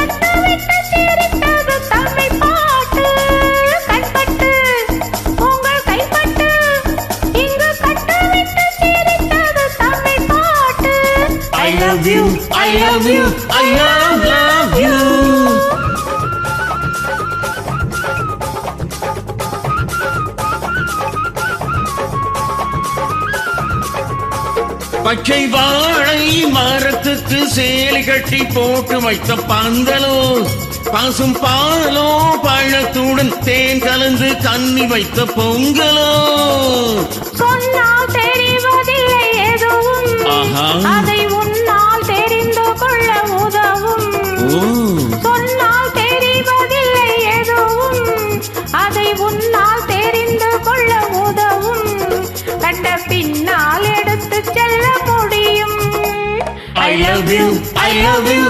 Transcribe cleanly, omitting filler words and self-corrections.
கட்டுவிட்டு சிரித்தது தமிழ் பாட்டு. கண்பட்டு உங்கள் கைப்பட்டு இங்கு கட்டுவிட்டு சிரித்தது தமிழ் பாட்டு. I love you, I love you, I love you. பச்சை வாழை மரத்துக்கு சேலை கட்டி போட்டு வைத்த பந்தலோ, பாசும் பாலோ, பழத்துடன் தேன் கலந்து கண்ணி வைத்த பொங்கலோ. சொன்னால் தெரிவதில்லை எதுவும், அதை உன்னால் தெரிந்து கொள்ள உதவும். சொன்னால் தெரிவதில்லை எதுவும், அதை உன்னால் தெரிந்து கொள்ள உதவும். கண்ட பின்னால் எடுத்து செல்ல முடியும். I love you, I love you,